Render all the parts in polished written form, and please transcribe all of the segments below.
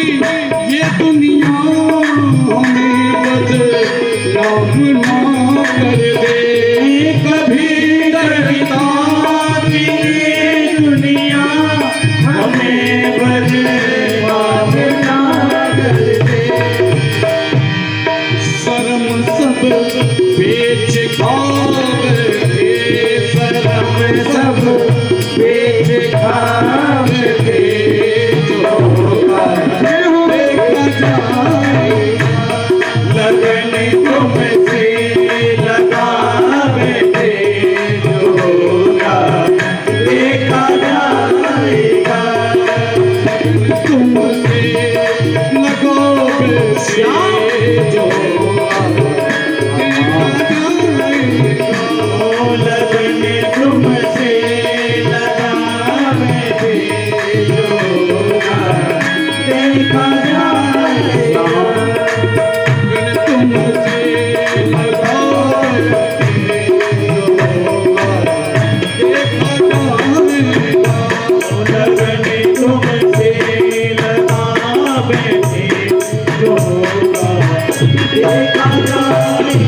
ये दुनिया हमें बदनाम ना कर दे कभी डरता कि ये दुनिया हमें बदनाम ना कर दे। शर्म सब बेच खावे, शर्म सब बेच खावे, जो होगा देखा जाएगा। लगन तुमसे लगावे थे, जो होगा देखा जाएगा। तुमसे लगोगे से जो होगा देखा जाएगा। लगन तुमसे लगावे थे, जो होगा देखा जाएगा। तुमसे लगावे थे, जो होगा देखा जाएगा। लगन तुमसे लगावे थे, जो होगा देखा जाएगा।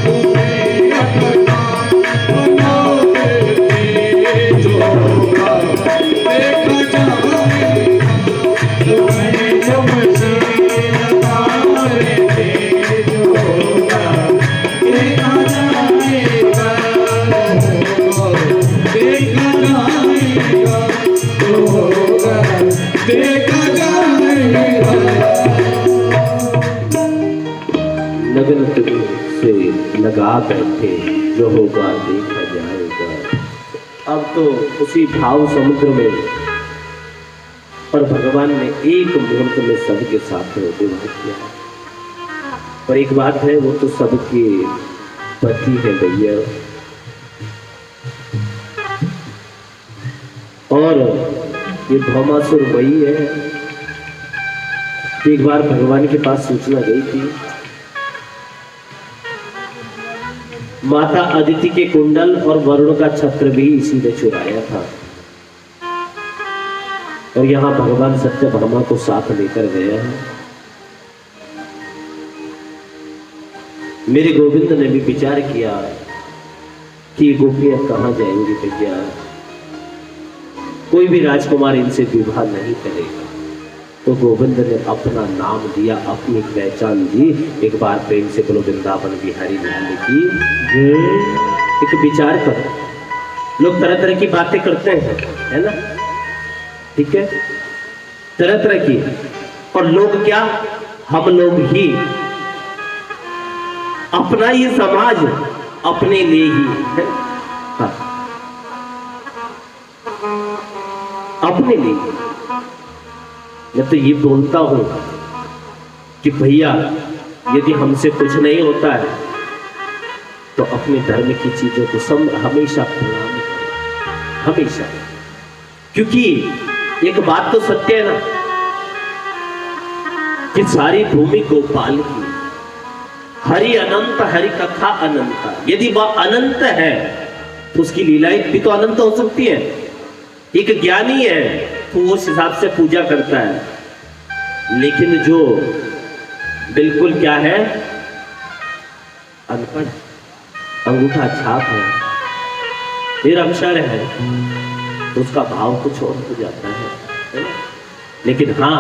तुम्हें अपना बनाओगे थे, जो होगा देखा जाएगा। तुम्हें तुमसे लगावे थे, जो होगा देखा जाएगा। देखा जाएगा, जो होगा देखा जाएगा। लगन तुमसे लगा बैठे, जो होगा देखा जाएगा। अब तो उसी भाव समुद्र में और भगवान ने एक मुहूर्त में सबके साथ में विवाह किया। और एक बात है, वो तो सबके पति है भैया। और ये भौमासुर वही है। एक बार भगवान के पास सूचना गई थी, माता अदिति के कुंडल और वरुण का छत्र भी इसी ने चुराया था। और यहां भगवान सत्यभामा को साथ लेकर गया है। मेरे गोविंद ने भी विचार किया कि ये गोपियां कहां जाएंगी भैया, कोई भी राजकुमार इनसे विवाह नहीं करेगा। तो गोविंद ने अपना नाम दिया, अपनी पहचान दी। एक बार प्रेम से बोलो वृंदावन बिहारी लाल की। एक विचार करो, लोग तरह तरह की बातें करते हैं, है ना, ठीक है, तरह तरह की। और लोग क्या, हम लोग ही अपना ये समाज अपने लिए ही है, हाँ, अपने लिए। मैं तो ये बोलता हूं कि भैया यदि हमसे कुछ नहीं होता है तो अपने धर्म की चीजों को हमेशा प्रणाम करें, हमेशा। क्योंकि एक बात तो सत्य है ना कि सारी भूमि गोपाल की, हरि अनंत, हरि कथा अनंत। यदि वह अनंत है तो उसकी लीलाएं भी तो अनंत हो सकती है। एक ज्ञानी है तो उस हिसाब से पूजा करता है, लेकिन जो बिल्कुल क्या है, अनपढ़, अंगूठा छाप है, निरक्षर है, तो उसका भाव कुछ और हो जाता है। लेकिन हाँ,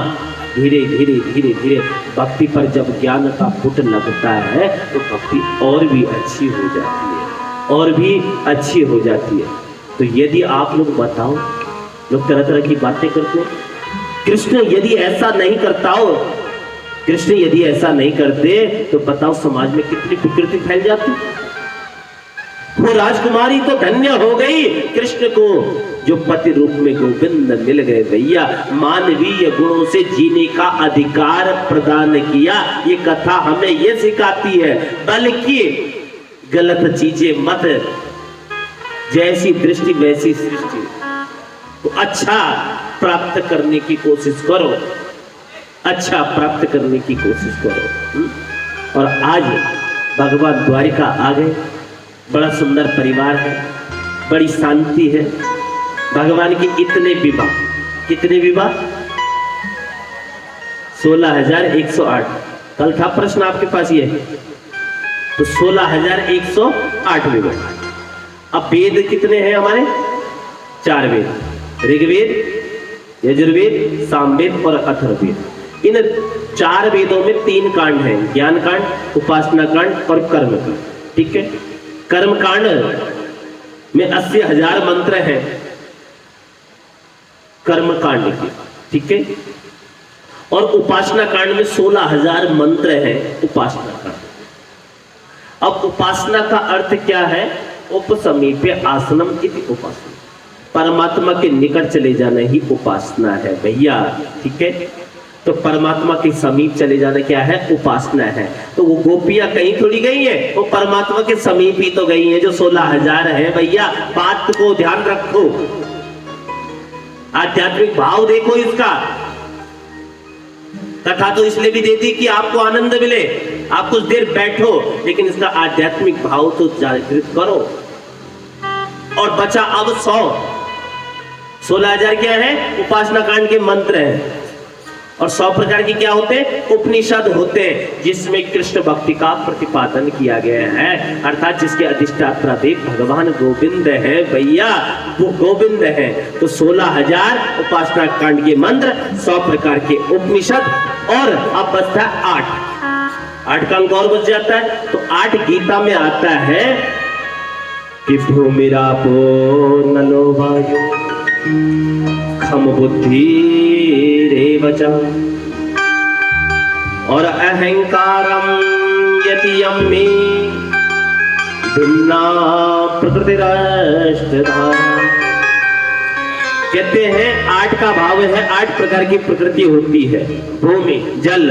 धीरे धीरे धीरे धीरे भक्ति पर जब ज्ञान का फुट लगता है तो भक्ति और भी अच्छी हो जाती है, और भी अच्छी हो जाती है। तो यदि आप लोग बताओ, लोग तरह तरह की बातें करते हैं, कृष्ण यदि ऐसा नहीं करता हो, कृष्ण यदि ऐसा नहीं करते तो बताओ समाज में कितनी विकृति फैल जाती। वो राजकुमारी तो धन्य हो गई कृष्ण को जो पति रूप में गोविंद मिल गए भैया। मानवीय गुणों से जीने का अधिकार प्रदान किया। ये कथा हमें ये सिखाती है, बल्कि गलत चीजें मत, जैसी दृष्टि वैसी सृष्टि। तो अच्छा प्राप्त करने की कोशिश करो, अच्छा प्राप्त करने की कोशिश करो। और आज भगवान द्वारिका आ गए, बड़ा सुंदर परिवार है, बड़ी शांति है, भगवान की इतने विवाह, कितने विवाह? 16,108। कल था प्रश्न आपके पास ये, तो 16,108 विवाह। अब वेद कितने हैं हमारे? 4 वेद, ऋग्वेद, यजुर्वेद, सामवेद और अथर्ववेद। इन 4 वेदों में 3 कांड हैं, ज्ञान कांड, उपासना कांड और कर्म कांड। ठीक है, कर्म कांड में 80,000 मंत्र हैं कर्म कांड के। ठीक है, और उपासना कांड में 16,000 मंत्र हैं उपासना कांड। अब उपासना का अर्थ क्या है? उपसमीपे आसनम इति उपासना, परमात्मा के निकट चले जाना ही उपासना है भैया। ठीक है, तो परमात्मा के समीप चले जाना क्या है? उपासना है। तो वो गोपियां कहीं थोड़ी गई है, वो परमात्मा के समीप ही तो गई है, जो 16,000 है भैया। बात को ध्यान रखो, आध्यात्मिक भाव देखो इसका। कथा तो इसलिए भी देती कि आपको आनंद मिले, आप कुछ देर बैठो, लेकिन इसका आध्यात्मिक भाव तो जागृत करो। और बचा अब 16,000 क्या है? उपासना कांड के मंत्र हैं। और 100 प्रकार की क्या होते हैं? उपनिषद होते हैं, जिसमें कृष्ण भक्ति का प्रतिपादन किया गया है, अर्थात जिसके अधिष्ठाता देव भगवान गोविंद है भैया, वो गोविंद है। तो 16,000 उपासना कांड के मंत्र, 100 प्रकार के उपनिषद, और अब बचता 8 का अंक और बच जाता है। तो 8 गीता में आता है कि भूमिरापो नलो वायु खम बुद्धि रेवचा और अहंकारम यतियम में भिन्ना प्रकृतिराष्ट्रधा। कहते हैं 8 का भाव है, 8 प्रकार की प्रकृति होती है। भूमि, जल,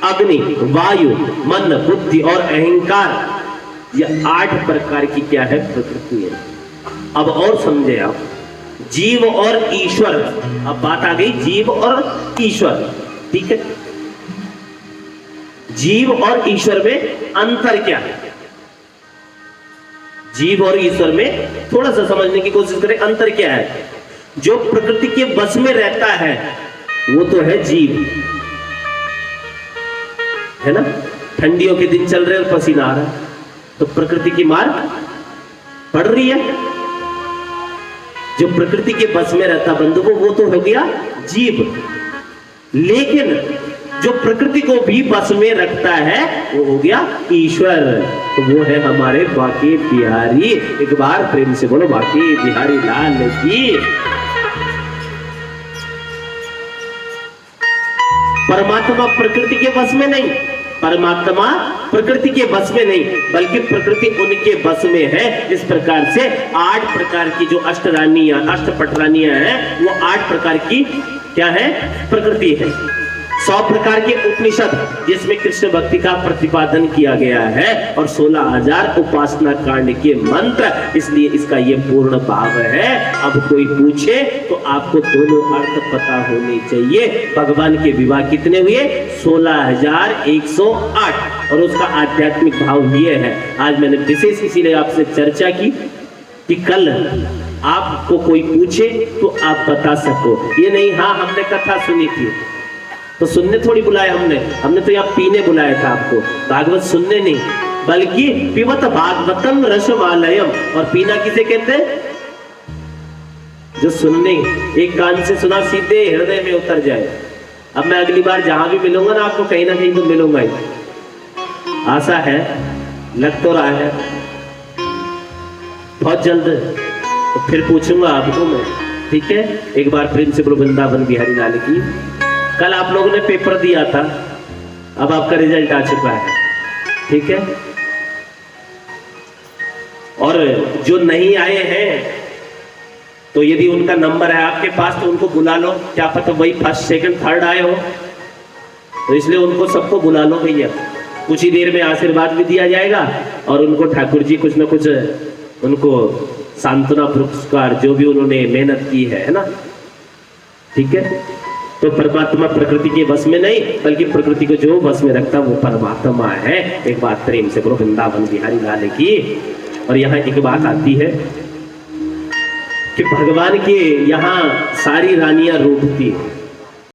अग्नि, वायु, मन, बुद्धि और अहंकार, ये 8 प्रकार की क्या है? प्रकृति है। अब और समझे आप, जीव और ईश्वर। अब बात आ गई जीव और ईश्वर। ठीक है, जीव और ईश्वर में अंतर क्या है? जीव और ईश्वर में थोड़ा सा समझने की कोशिश करें, अंतर क्या है? जो प्रकृति के बस में रहता है वो तो है जीव, है ना। ठंडियों के दिन चल रहे और पसीना आ रहा है, तो प्रकृति की मार पड़ रही है। जो प्रकृति के बस में रहता बंधुओं, वो तो हो गया जीव। लेकिन जो प्रकृति को भी बस में रखता है वो हो गया ईश्वर। तो वो है हमारे बांके बिहारी। एक बार प्रेम से बोलो बांके बिहारी लाल की। परमात्मा प्रकृति के बस में नहीं, परमात्मा प्रकृति के बस में नहीं, बल्कि प्रकृति उनके बस में है। इस प्रकार से 8 प्रकार की जो अष्टपटरानियां हैं, वो 8 प्रकार की क्या है? प्रकृति है। 100 प्रकार के उपनिषद, जिसमें कृष्ण भक्ति का प्रतिपादन किया गया है, और 16,000 उपासना कांड के मंत्र। इसलिए इसका ये पूर्ण भाव है। अब कोई पूछे तो आपको दोनों अर्थ पता होने चाहिए। भगवान के विवाह कितने हुए? 16,108, और उसका आध्यात्मिक भाव ये है। आज मैंने विशेष इसीलिए आपसे चर्चा की कि कल आपको कोई पूछे तो आप बता सको। ये नहीं हाँ हमने कथा सुनी थी तो सुनने थोड़ी बुलाया, हमने तो यहाँ पीने बुलाया था आपको, भागवत सुनने नहीं, बल्कि पिबत भागवतम रसमालयम। और पीना किसे कहते हैं? जो सुनने, एक कान से सुना सीधे हृदय में उतर जाए। अब मैं अगली बार जहां भी मिलूंगा ना आपको, कहीं ना कहीं तो मिलूंगा ही, आशा है, लग तो रहा है बहुत जल्द। तो फिर पूछूंगा आपको मैं, ठीक है। एक बार प्रिंसिपल वृंदावन बिहारी लाल की, कल आप लोगों ने पेपर दिया था, अब आपका रिजल्ट आ चुका है, ठीक है। और जो नहीं आए हैं तो यदि उनका नंबर है आपके पास तो उनको बुला लो, क्या पता वही फर्स्ट सेकंड थर्ड आए हो, तो इसलिए उनको सबको बुला लो भैया। कुछ ही देर में आशीर्वाद भी दिया जाएगा और उनको ठाकुर जी कुछ न कुछ उनको सांत्वना पुरस्कार, जो भी उन्होंने मेहनत की है ना, ठीक है। तो परमात्मा प्रकृति के बस में नहीं, बल्कि प्रकृति को जो बस में रखता वो परमात्मा है। एक बात प्रेम से बोलो वृंदावन बिहारी लाल की। और यहाँ एक बात आती है कि भगवान के यहाँ सारी रानियां रूठती हैं,